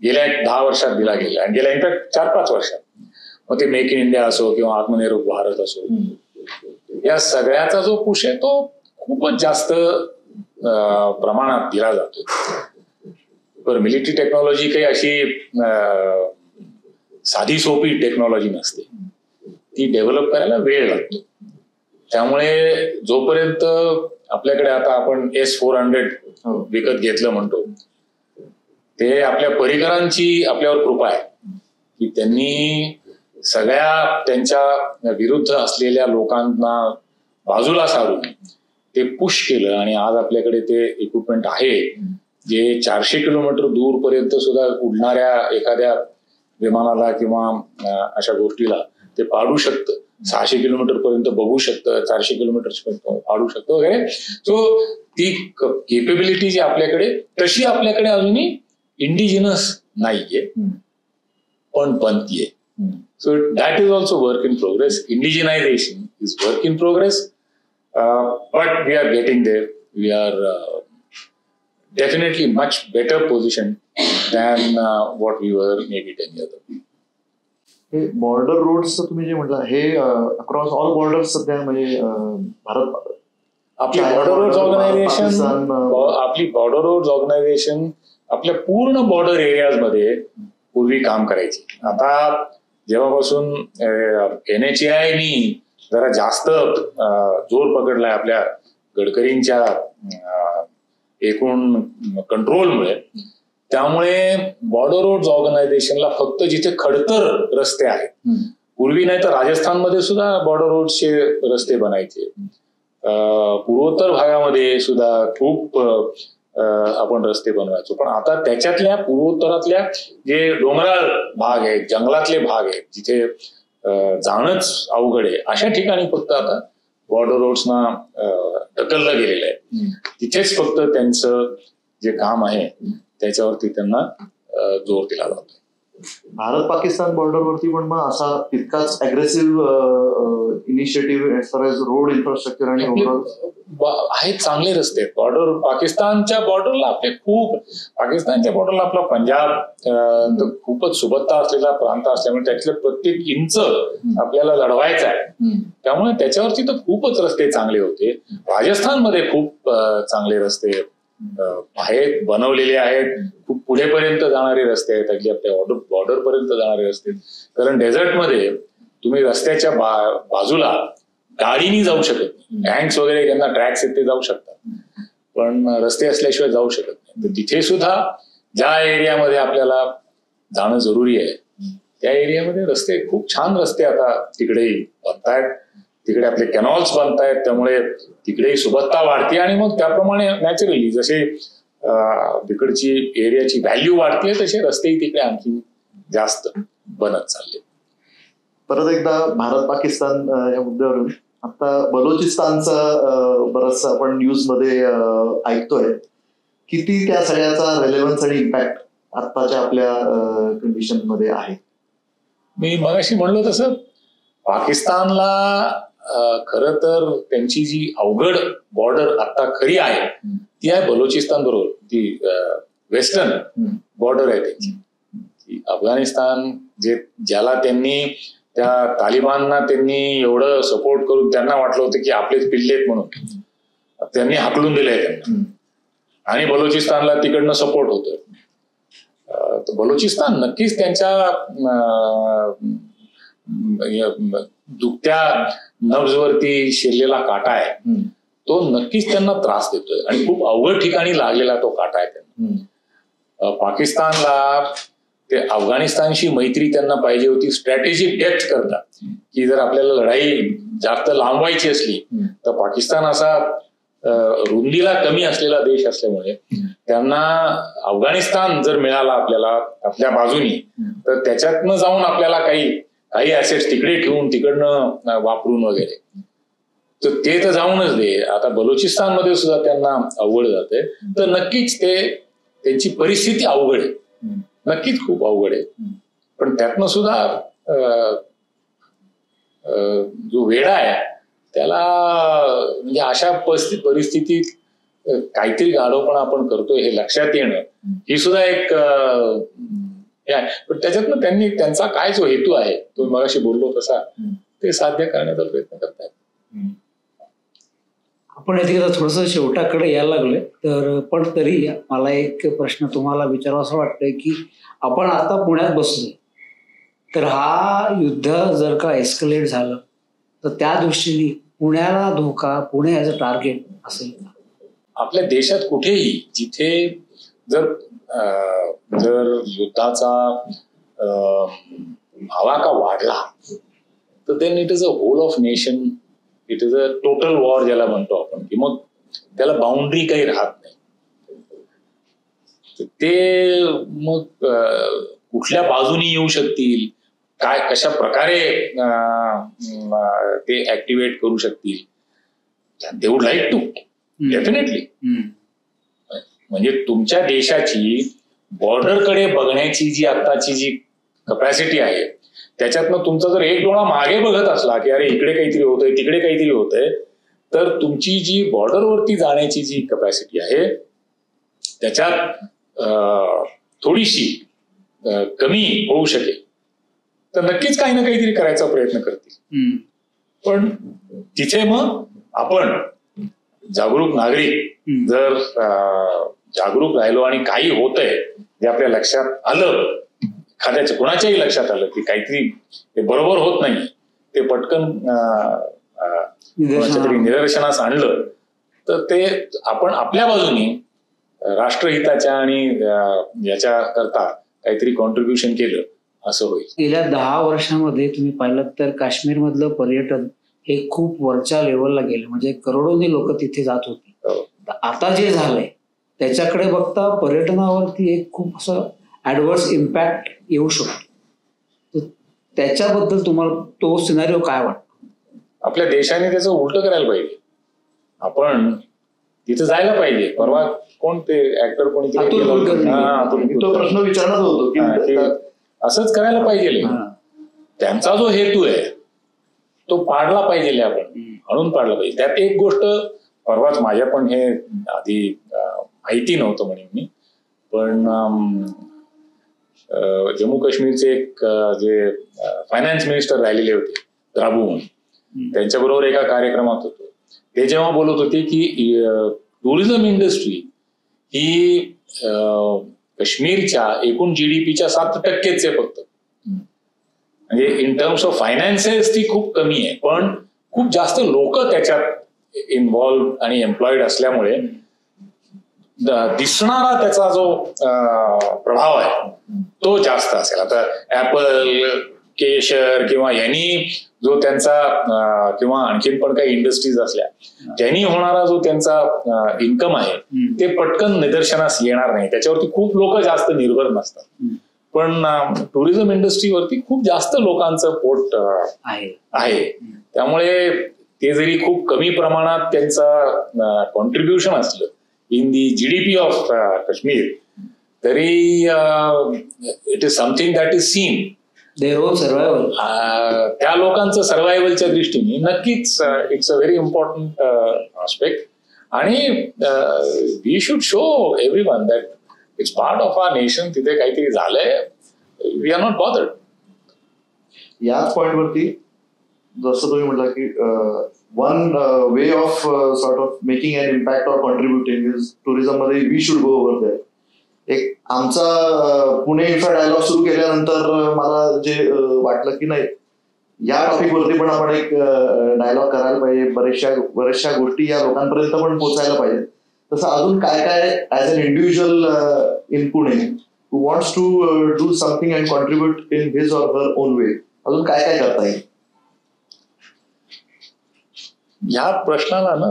गेल्या 10 वर्षात दिला गेला आणि गेल्या इनफॅक्ट 4-5 वर्षात, मग ते मेक इन इंडिया असो किंवा आत्मनिर्भर भारत असो, या सगळ्याचा जो पुश आहे तो खूपच जास्त प्रमाणात दिला जातो. तर मिलिटरी टेक्नॉलॉजी काही अशी साधी सोपी टेक्नॉलॉजी नसते, ती डेव्हलप करायला वेळ लागतो. त्यामुळे जोपर्यंत आपल्याकडे आता आपण S-400 विकत घेतलं म्हणतो, ते आपल्या परिकरांची आपल्यावर कृपा आहे की त्यांनी सगळ्या त्यांच्या विरुद्ध असलेल्या लोकांना बाजूला सारून ते पुश केलं आणि आज आपल्याकडे ते इक्विपमेंट आहे जे 400 किलोमीटर दूर पर्यंत सुद्धा उडणाऱ्या एखाद्या विमानाला किंवा अशा गोष्टीला ते पाडू शकतं, 600 किलोमीटर पर्यंत बघू शकतं, 400 किलोमीटर पाडू शकतं वगैरे. सो ती केपेबिलिटी जी आपल्याकडे, तशी आपल्याकडे अजूनही इंडिजिनस नाहीये, पण बनतीये. So that is also work in progress. Indigenization is work in progress, but we are getting there. We are definitely much better position than what we were maybe 10 years ago. हे border roads तुम्ही जे म्हटलं, हे across all borders सध्या म्हणजे भारत, आपली border roads organisation आपल्या पूर्ण बॉर्डर एरियाज मध्ये पूर्वी काम करायची. आता जेव्हापासून NHAI जरा जास्त जोर पकडलाय आपल्या गडकरींच्या एकूण कंट्रोलमुळे, त्यामुळे बॉर्डर रोड्स ऑर्गनायझेशनला फक्त जिथे खडतर रस्ते आहेत, पूर्वी नाही तर राजस्थानमध्ये सुद्धा बॉर्डर रोडचे रस्ते बनायचे, पूर्वोत्तर भागामध्ये सुद्धा खूप आपण रस्ते बनवायचो, पण आता त्याच्यातल्या पूर्वोत्तरातल्या जे डोंगराळ भाग आहेत, जंगलातले भाग आहेत, जिथे जाणंच अवघड आहे, अशा ठिकाणी फक्त आता बॉर्डर रोड्सना ढकललं गेलेलं आहे. तिथेच फक्त त्यांचं जे काम आहे त्याच्यावरती त्यांना जोर दिला जातो. भारत पाकिस्तान बॉर्डरवरती पण मग असा तितकाच aggressive initiative as far as road infrastructure आणि आहेत, चांगले रस्ते आहेत. बॉर्डर पाकिस्तानच्या बॉर्डरला आपले खूप, पाकिस्तानच्या बॉर्डरला आपला पंजाब खूपच सुबत्ता असलेला प्रांत असल्यामुळे त्यातले प्रत्येक इंच आपल्याला लढवायचा आहे. त्यामुळे त्याच्यावरती तर खूपच रस्ते चांगले होते. राजस्थानमध्ये खूप चांगले रस्ते आहेत, बनवलेले आहेत. खूप पुढेपर्यंत जाणारे रस्ते आहेत, अगदी आपल्या बॉर्डर पर्यंत जाणारे रस्ते. कारण डेझर्टमध्ये तुम्ही रस्त्याच्या बाजूला गाडीनी जाऊ शकत नाही. टँक्स वगैरे ज्यांना ट्रॅक्स आहेत ते जाऊ शकतात, पण रस्ते असल्याशिवाय जाऊ शकत नाही. तर तिथे सुद्धा ज्या एरियामध्ये आपल्याला जाणं जरुरी आहे त्या एरियामध्ये रस्ते, खूप छान रस्ते आता तिकडेही बनतायत. तिकडे आपले कॅनॉल्स बनतायत, त्यामुळे तिकडेही सुबत्ता वाढते आणि मग त्याप्रमाणे नॅचरली जसे तिकडची एरियाची व्हॅल्यू वाढते तसे रस्तेही तिकडे आणखी जास्त बनत चालले. परत एकदा भारत पाकिस्तान या मुद्द्यावरून आता बलोचिस्तानचा बराचसा आपण न्यूज मध्ये ऐकतोय. किती त्या सगळ्याचा रेलेव्हन्स आणि इम्पॅक्ट आत्ताच्या आपल्या कंडिशन मध्ये आहे? मी मगाशी म्हणलो तसं पाकिस्तानला खरं तर त्यांची जी अवघड बॉर्डर आता खरी आहे ती आहे बलोचिस्तान बरोबर. ती वेस्टर्न बॉर्डर आहे त्यांची. अफगाणिस्तान ज्याला त्यांनी त्या तालिबानना त्यांनी एवढं सपोर्ट करून त्यांना वाटलं होतं की आपलेच पिल्ले आहेत म्हणून त्यांनी हाकलून दिलंय त्यांना, आणि बलोचिस्तानला तिकडनं सपोर्ट होतं. तर बलोचिस्तान नक्कीच त्यांच्या दुखत्या नब्जवरती शिरलेला काटा आहे, तो नक्कीच त्यांना त्रास देतोय आणि खूप अवघड ठिकाणी लागलेला तो काटा आहे त्यांना. पाकिस्तानला ते अफगाणिस्तानशी मैत्री त्यांना पाहिजे होती स्ट्रॅटेजिक डेप्थ करता, की जर आपल्याला लढाई जास्त लांबवायची असली तर पाकिस्तान असा रुंदीला कमी असलेला देश असल्यामुळे त्यांना अफगाणिस्तान जर मिळाला आपल्याला आपल्या बाजूनी तर त्याच्यातनं जाऊन आपल्याला काही ऍसेट्स तिकडे ठेवून तिकडनं वापरून वगैरे, तर ते तर जाऊनच दे. आता बलोचिस्तान मध्ये सुद्धा त्यांना अवघड जाते. तर नक्कीच त्यांची परिस्थिती अवघड आहे, नक्कीच खूप अवघड आहे. पण त्यातनं सुद्धा जो वेढा आहे त्याला म्हणजे अशा परिस्थितीत काहीतरी गाढवपणा आपण करतोय हे लक्षात येणं ही सुद्धा एक पण त्याच्यातनं त्यांनी त्यांचा काय जो हेतू आहे तो मगाशी बोललो तसा ते साध्य करण्याचा प्रयत्न करतायत. आपण थोडस शेवटाकडे यायला लागलोय, तर पण तरी मला एक प्रश्न तुम्हाला विचारावा असं वाटतंय की आपण आता पुण्यात बसलोय, तर हा युद्ध जर का एस्केलेट झालं तर त्या दृष्टीने पुण्याला धोका, पुणे ॲज अ टार्गेट असेल का? आपल्या देशात कुठेही जिथे जर युद्धाचा आवाका वाढला तर then it is a whole of nation, it is a total war ज्याला म्हणतो आपण, की मग त्याला बाउंड्री काही राहत नाही. ते मग कुठल्या बाजूनी येऊ शकतील, काय कशा प्रकारे ते ऍक्टिव्हेट करू शकतील, they would like to definitely. म्हणजे तुमच्या देशाची बॉर्डरकडे बघण्याची जी आत्ताची जी कपॅसिटी आहे त्याच्यातनं तुमचा जर एक डोळा मागे बघत असला की अरे इकडे काहीतरी होतंय तिकडे काहीतरी होतंय, तर तुमची जी बॉर्डरवरती जाण्याची जी कपॅसिटी आहे त्याच्यात थोडीशी कमी होऊ शकेल. तर नक्कीच काही ना काहीतरी करायचा प्रयत्न करतील. पण तिथे मग आपण जागरूक नागरिक जर जागरूक राहिलो आणि काही होतंय जे आपल्या लक्षात आलं, एखाद्याच्या कुणाच्याही लक्षात आलं की काहीतरी ते बरोबर होत नाही, ते पटकन कोणाच्या तरी निदर्शनास आणलं तर ते आपण आपल्या बाजूनी राष्ट्रहिताच्या आणि याच्या करता काहीतरी कॉन्ट्रीब्युशन केलं असं होईल. गेल्या 10 वर्षांमध्ये तुम्ही पाहिलं तर काश्मीरमधलं पर्यटन हे खूप वरच्या लेवलला गेलं, म्हणजे करोडोनी लोक तिथे जात होती. आता जे झालंय त्याच्याकडे बघता पर्यटनावरती एक खूप असं ऍडव्हर्स इम्पॅक्ट येऊ शकतो. त्याच्याबद्दल तुम्हाला तो सिनारिओ काय वाटतो? आपल्या देशाने त्याचं उलट करायला पाहिजे. आपण तिथे जायला पाहिजे. परवा कोण ते ऍक्टर कोणीतरी तो प्रश्न विचारणार होतो की असंच करायला पाहिजे. त्यांचा जो हेतू आहे तो पाडला पाहिजे, आपण म्हणून पाडला पाहिजे. त्यात एक गोष्ट परवाच माझ्या पण हे आधी माहिती नव्हतं म्हणून मी, पण जम्मू काश्मीरचे एक जे फायनान्स मिनिस्टर राहिलेले होते द्राबू म्हणून, त्यांच्याबरोबर एका कार्यक्रमात होतो. ते जेव्हा बोलत होते की टुरिझम इंडस्ट्री ही काश्मीरच्या एकूण GDPच्या 7%च आहे फक्त. म्हणजे इन टर्म्स ऑफ फायनान्सेस ती खूप कमी आहे, पण खूप जास्त लोक त्याच्यात इन्व्हॉल्व आणि एम्प्लॉईड असल्यामुळे दिसणारा त्याचा जो प्रभाव आहे तो जास्त असेल. आता ऍपल, केशर किंवा यांनी जो त्यांचा किंवा आणखीन पण काही इंडस्ट्रीज असल्या ज्यांनी होणारा जो त्यांचा इन्कम आहे ते पटकन निदर्शनास येणार नाही, त्याच्यावरती खूप लोक जास्त निर्भर नसतात. पण टुरिझम इंडस्ट्रीवरती खूप जास्त लोकांचं पोट आहे. त्यामुळे ते जरी खूप कमी प्रमाणात त्यांचं कॉन्ट्रीब्युशन असलं in the GDP of Kashmir, तरी it is something that is seen their own survival. त्या लोकांचं सर्व्हायव्हलच्या दृष्टीने नक्कीच it's a very important aspect. आणि we should show everyone that it's part of our nation. तिथे काहीतरी झालंय, वी आर नॉट बॉदर्ड. याच पॉइंटवरती जसं तुम्ही म्हटलं की one way of sort of making an impact or contributing is tourism मध्ये we should go over there. एक आमचा पुणे इन्फ्रा डायलॉग सुरू केल्यानंतर मला जे वाटलं की नाही, या टॉपिकवरती पण आपण एक डायलॉग करायला पाहिजे, बऱ्याचशा गोष्टी या लोकांपर्यंत पण पोहोचायला पाहिजे. तसं अजून काय काय as an individual in Pune who wants to do something and contribute in his or her own way, अजून काय काय करता येईल? या प्रश्नाला ना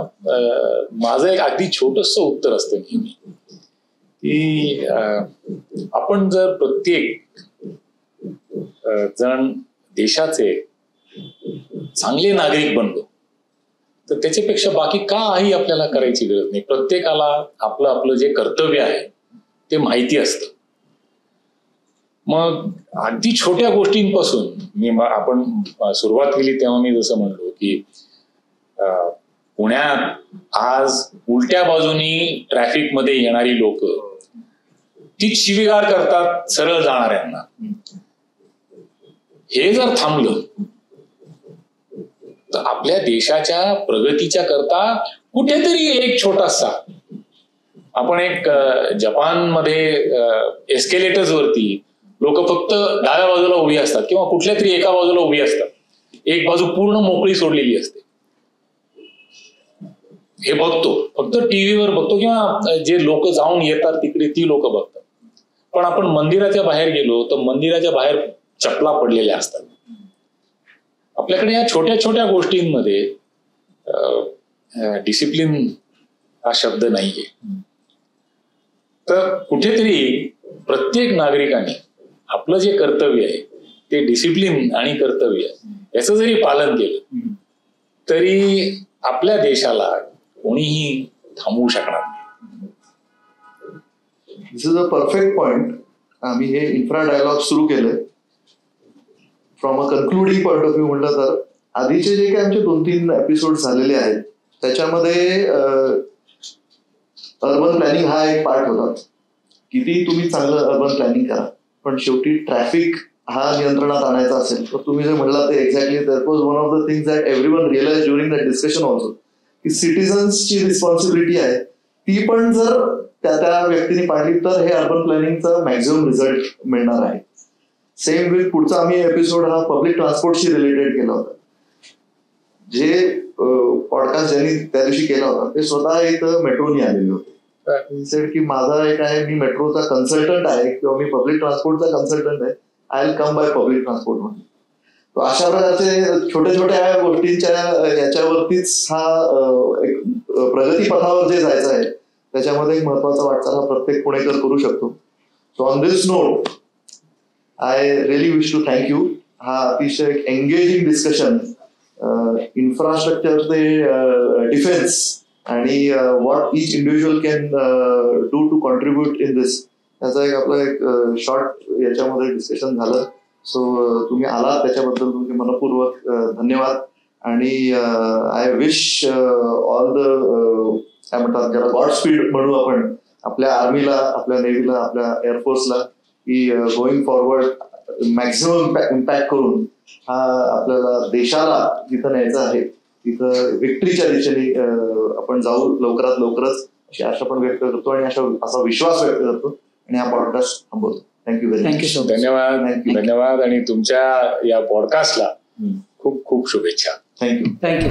माझं एक अगदी छोटंसं उत्तर असतं नेहमी की आपण जर प्रत्येक जण देशाचे चांगले नागरिक बनलो तर त्याच्यापेक्षा बाकी काही आपल्याला करायची गरज नाही. प्रत्येकाला आपलं आपलं जे कर्तव्य आहे ते माहिती असतं. मग अगदी छोट्या गोष्टींपासून आपण सुरुवात केली तेव्हा मी जसं म्हणलो की पुण्यात आज उलट्या बाजूनी ट्रॅफिक मध्ये येणारी लोक तीच शिवीगाळ करतात सरळ जाणाऱ्यांना. हे जर थांबलं तर आपल्या देशाच्या प्रगतीच्या करता कुठेतरी एक छोटासा आपण एक जपानमध्ये एस्केलेटर्स वरती लोक फक्त डाव्या बाजूला उभी असतात किंवा कुठल्या तरी एका बाजूला उभी असतात, एक बाजू पूर्ण मोकळी सोडलेली असते. हे बघतो, फक्त टीव्हीवर बघतो किंवा जे लोक जाऊन येतात तिकडे ती लोक बघतात. पण आपण मंदिराच्या बाहेर गेलो तर मंदिराच्या बाहेर चपला पडलेल्या असतात. आपल्याकडे या छोट्या छोट्या गोष्टींमध्ये डिसिप्लिन हा शब्द नाहीये. तर कुठेतरी प्रत्येक नागरिकाने आपलं जे कर्तव्य आहे ते डिसिप्लिन आणि कर्तव्य याचं जरी पालन केलं तरी आपल्या देशाला कोणीही थांबवू शकणार नाही. दिस इज अ परफेक्ट पॉइंट. आम्ही हे इन्फ्रा डायलॉग सुरू केलंय from a concluding point of view म्हटलं तर आधीचे जे काही आमचे 2-3 एपिसोड झालेले आहेत त्याच्यामध्ये अर्बन प्लॅनिंग हा एक पार्ट होता. किती तुम्ही चांगलं अर्बन प्लॅनिंग करा पण शेवटी ट्रॅफिक हा नियंत्रणात आणायचा असेल तर तुम्ही जे म्हणला ते exactly that was one of the things that everyone realize during that discussion also की सिटिझन्सची रिस्पॉन्सिबिलिटी आहे ती पण जर त्या व्यक्तीने पाहिली तर हे अर्बन प्लॅनिंगचा मॅक्झिमम रिझल्ट मिळणार आहे. सेम विथ पुढचा आम्ही एपिसोड हा पब्लिक ट्रान्सपोर्टशी रिलेटेड केला होता. जे पॉडकास्ट ज्यांनी त्या दिवशी केला होता ते स्वतः इथं मेट्रोनी आलेले होते. सेड की माझा एक आहे, मी मेट्रोचा कन्सल्टंट आहे किंवा मी पब्लिक ट्रान्सपोर्टचा कन्सल्टंट आहे, I will come by public transport मध्ये. तो अशा प्रकारचे छोट्या छोट्या गोष्टींच्या याच्यावरतीच हा एक प्रगती पथावर जे जायचं आहे त्याच्यामध्ये एक महत्वाचा वाटचाल हा प्रत्येक पुणेकर करू शकतो. So on this note I really wish to thank you. हा अतिशय एक एंगेजिंग डिस्कशन इन्फ्रास्ट्रक्चर ते डिफेन्स आणि what each individual can do to contribute in this त्याचा एक आपलं एक शॉर्ट याच्यामध्ये डिस्कशन झालं. सो तुम्ही आलात त्याच्याबद्दल तुमचे मनपूर्वक धन्यवाद. आणि आय विश ऑल द काय म्हणतात ज्याला गॉड स्पीड म्हणू आपण आपल्या आर्मीला, आपल्या नेव्हीला, आपल्या एअरफोर्सला, की गोईंग फॉरवर्ड मॅक्झिमम इम्पॅक्ट करून हा आपल्याला देशाला जिथं न्यायचं आहे तिथं विक्ट्रीच्या दिशेने आपण जाऊ लवकरात लवकरच अशी आशा पण व्यक्त करतो आणि असा विश्वास व्यक्त करतो आणि हा पॉडकास्ट थांबवतो. Thank you very much. Thank you so much. धन्यवाद आणि तुमच्या या पॉडकास्टला खूप खूप शुभेच्छा. थँक्यू. थँक्यू.